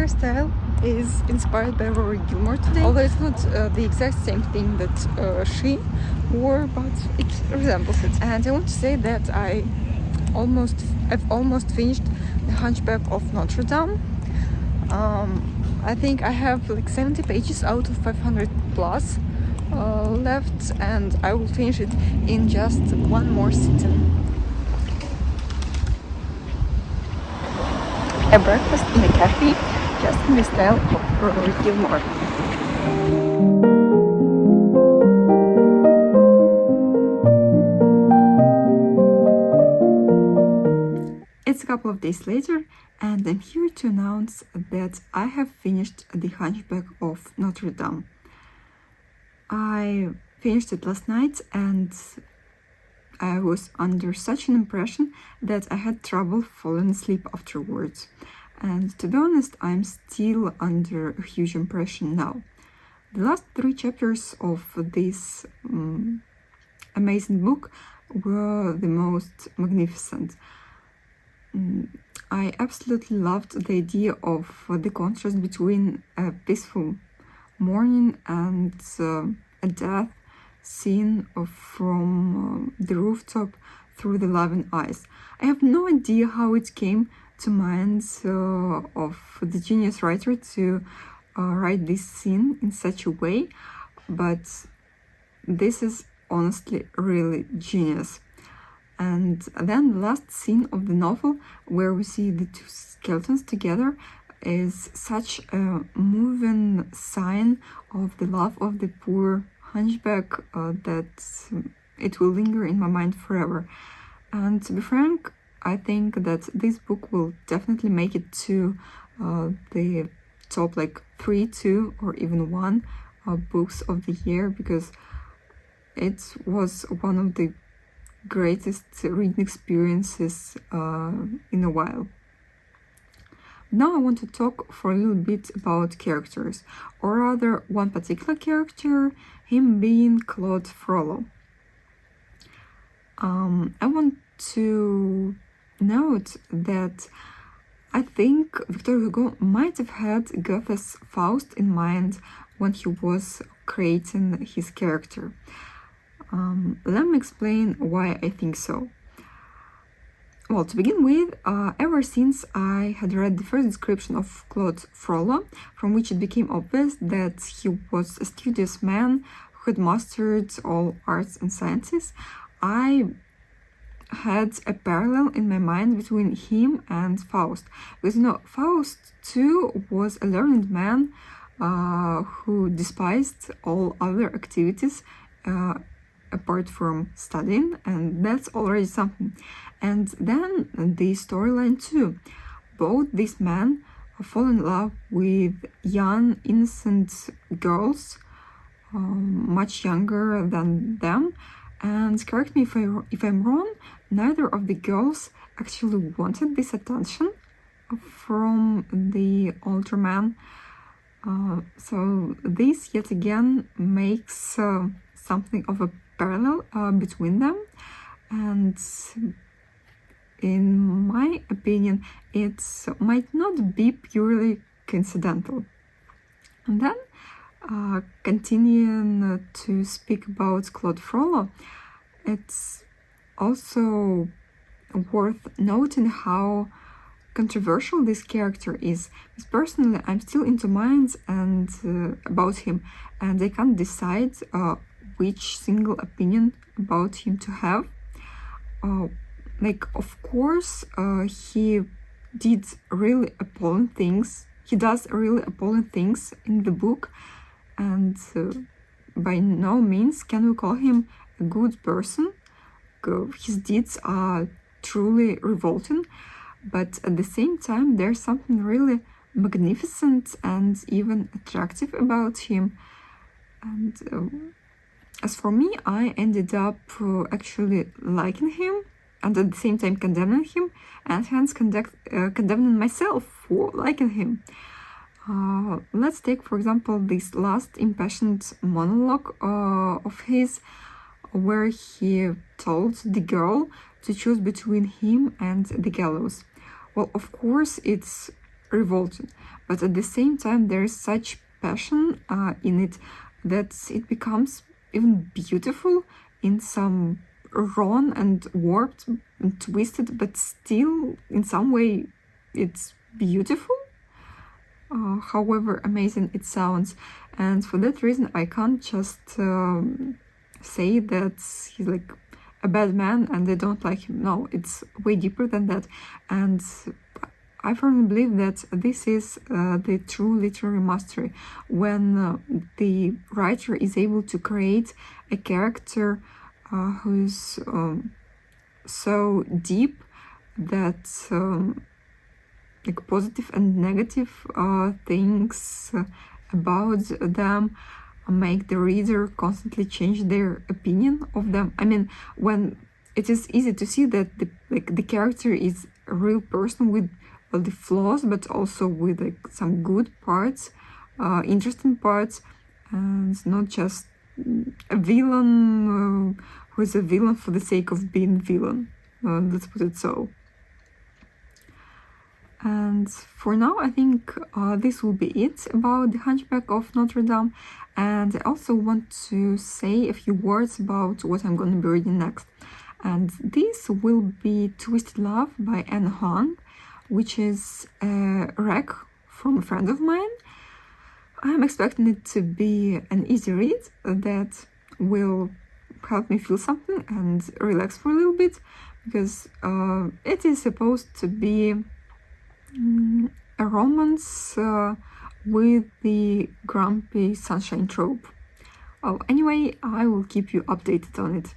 hairstyle is inspired by Rory Gilmore today, although it's not the exact same thing that she wore, but it resembles it. And I want to say that I've almost finished The Hunchback of Notre Dame. I think I have like 70 pages out of 500 plus left, and I will finish it in just one more sitting. A breakfast in a cafe, just in the style of Rory Gilmore. It's a couple of days later, and I'm here to announce that I have finished The Hunchback of Notre Dame. I finished it last night, and I was under such an impression that I had trouble falling asleep afterwards. And to be honest, I'm still under a huge impression now. The last 3 chapters of this amazing book were the most magnificent. I absolutely loved the idea of the contrast between a peaceful morning and a death seen from the rooftop through the loving eyes. I have no idea how it came to mind of the genius writer to write this scene in such a way, but this is honestly really genius. And then the last scene of the novel, where we see the 2 skeletons together, is such a moving sign of the love of the poor hunchback that it will linger in my mind forever. And to be frank, I think that this book will definitely make it to the top like 3, 2, or even 1 books of the year, because it was one of the greatest reading experiences in a while. Now I want to talk for a little bit about characters, or rather one particular character, him being Claude Frollo. I want to note that I think Victor Hugo might have had Goethe's Faust in mind when he was creating his character. Let me explain why I think so. Well, to begin with, ever since I had read the first description of Claude Frollo, from which it became obvious that he was a studious man who had mastered all arts and sciences, I had a parallel in my mind between him and Faust. Because, Faust too was a learned man who despised all other activities apart from studying, and that's already something. And then the storyline too. Both these men fall in love with young, innocent girls, much younger than them. And correct me if I'm wrong, neither of the girls actually wanted this attention from the older man. So this yet again makes something of a parallel between them, and in my opinion it might not be purely coincidental. And then continuing to speak about Claude Frollo, it's also worth noting how controversial this character is, because personally I'm still into minds and about him, and I can't decide which single opinion about him to have. Of course, he does really appalling things in the book, and by no means can we call him a good person. His deeds are truly revolting, but at the same time there's something really magnificent and even attractive about him. And as for me, I ended up actually liking him, and at the same time condemning him, and hence condemning myself for liking him. Let's take, for example, this last impassioned monologue of his, where he told the girl to choose between him and the gallows. Well, of course, it's revolting. But at the same time, there is such passion in it that it becomes even beautiful in some wrong and warped and twisted, but still in some way it's beautiful, however amazing it sounds. And for that reason I can't just say that he's like a bad man and I don't like him. No, it's way deeper than that. And I firmly believe that this is the true literary mastery, when the writer is able to create a character who's so deep that like positive and negative things about them make the reader constantly change their opinion of them. I mean, when it is easy to see that the character is a real person with all the flaws, but also with like some good parts, interesting parts, and not just a villain who is a villain for the sake of being villain. Let's put it so. And for now, I think this will be it about The Hunchback of Notre Dame. And I also want to say a few words about what I'm going to be reading next. And this will be Twisted Love by Anne Hahn, which is a rec from a friend of mine. I'm expecting it to be an easy read that will help me feel something and relax for a little bit, because it is supposed to be a romance with the grumpy sunshine trope. Oh, anyway, I will keep you updated on it.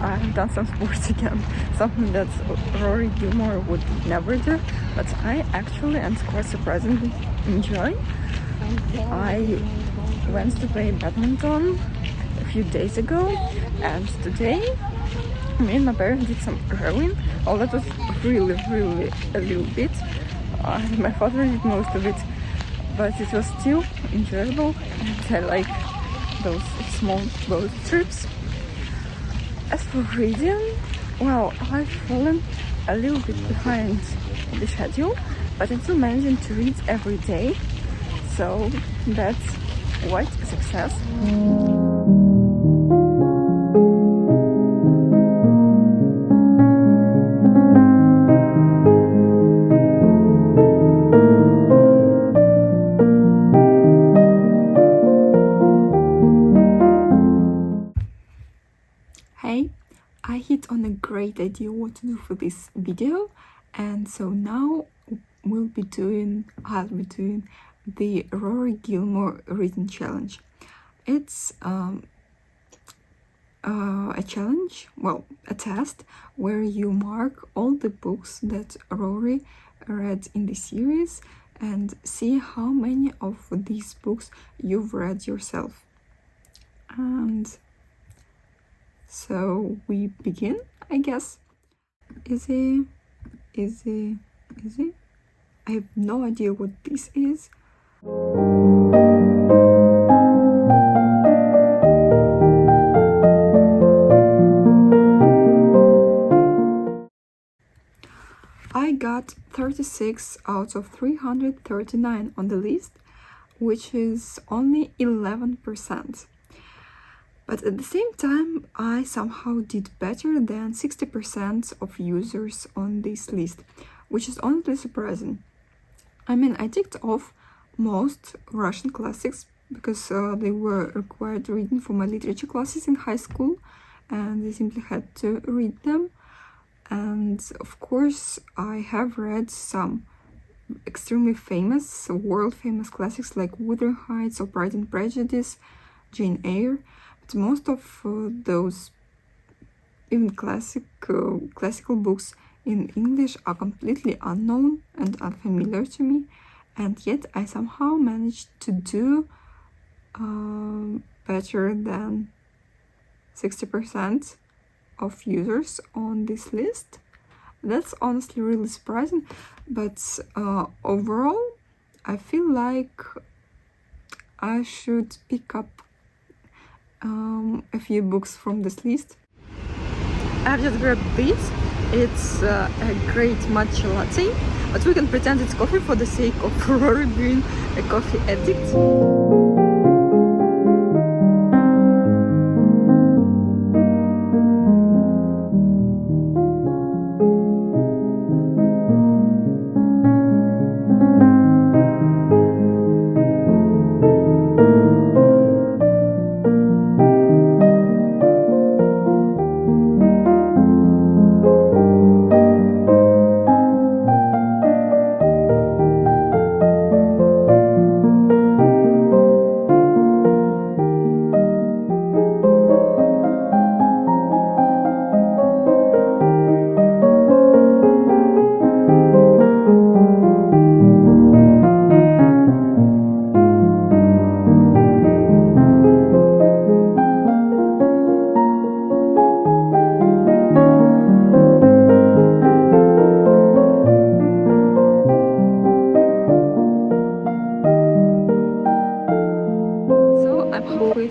I've done some sports again, something that Rory Gilmore would never do, but I actually, and quite surprisingly, enjoy. I went to play badminton a few days ago, and today me and my parents did some rowing. Oh, that was really a little bit. My father did most of it, but it was still enjoyable, and I like those small boat trips. As for reading, well, I've fallen a little bit behind the schedule, but I'm still managing to read every day, so that's quite a success. Hey, I hit on a great idea what to do for this video, and so now I'll be doing the Rory Gilmore reading challenge. It's a challenge, well, a test where you mark all the books that Rory read in the series and see how many of these books you've read yourself. And so we begin, I guess. Easy. I have no idea what this is. I got 36 out of 339 on the list, which is only 11%. But at the same time, I somehow did better than 60% of users on this list, which is honestly surprising. I mean, I ticked off most Russian classics because they were required reading for my literature classes in high school, and I simply had to read them. And of course, I have read some extremely famous, world famous classics like Wuthering Heights or Pride and Prejudice, Jane Eyre, but most of those even classical books in English are completely unknown and unfamiliar to me, and yet I somehow managed to do better than 60% of users on this list. That's honestly really surprising, but overall I feel like I should pick up a few books from this list. I've just grabbed this. It's a great matcha latte, but we can pretend it's coffee for the sake of Rory being a coffee addict.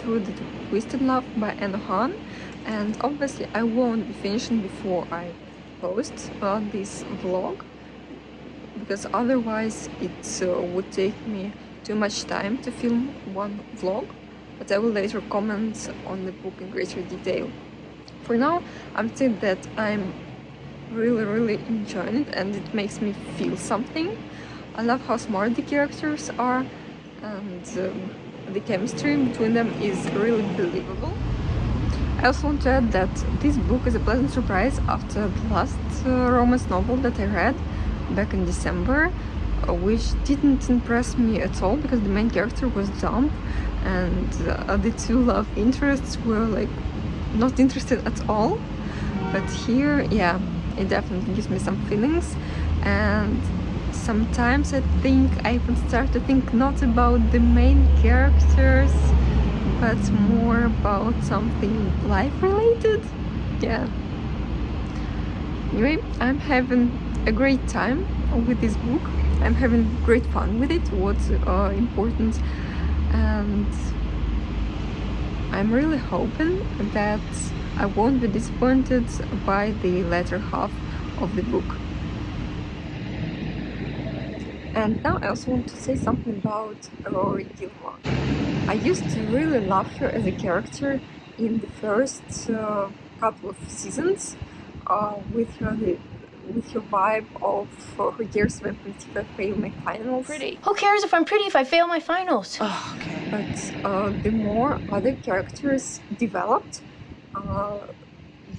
Through the Twisted Love by Anne Han, and obviously I won't be finishing before I post this vlog, because otherwise it would take me too much time to film one vlog, but I will later comment on the book in greater detail. For now, I'm saying that I'm really enjoying it and it makes me feel something. I love how smart the characters are, and the chemistry between them is really believable. I also want to add that this book is a pleasant surprise after the last romance novel that I read back in December, which didn't impress me at all because the main character was dumb and the two love interests were like not interested at all. But here, yeah, it definitely gives me some feelings, and sometimes I think I even start to think not about the main characters, but more about something life-related. Yeah. Anyway, I'm having a great time with this book. I'm having great fun with it, what's important. And I'm really hoping that I won't be disappointed by the latter half of the book. And now I also want to say something about Rory Gilmore. I used to really love her as a character in the first couple of seasons, with her vibe of her years when if I fail my finals. Pretty. Who cares if I'm pretty if I fail my finals? Oh, okay. But the more other characters developed,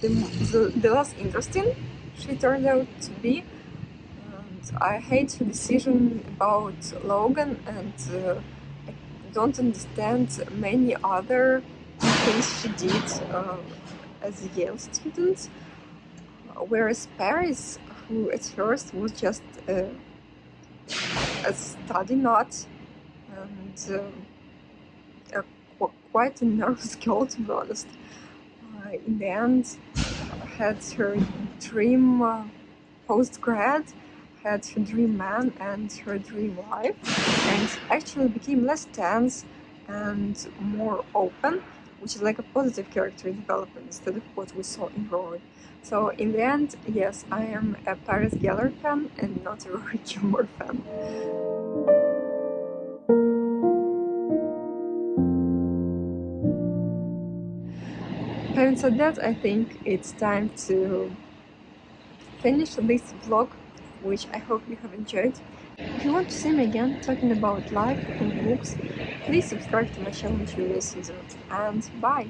the less interesting she turned out to be. I hate her decision about Logan, and I don't understand many other things she did as a Yale student. Whereas Paris, who at first was just a study nut and quite a nervous girl, to be honest, in the end had her dream post-grad, had her dream man and her dream life, and actually became less tense and more open, which is like a positive character development instead of what we saw in Rory. So in the end, yes, I am a Paris Geller fan and not a Rory Gilmore fan. Having said that, I think it's time to finish this vlog, which I hope you have enjoyed. If you want to see me again talking about life and books, please subscribe to my channel during this season, and bye!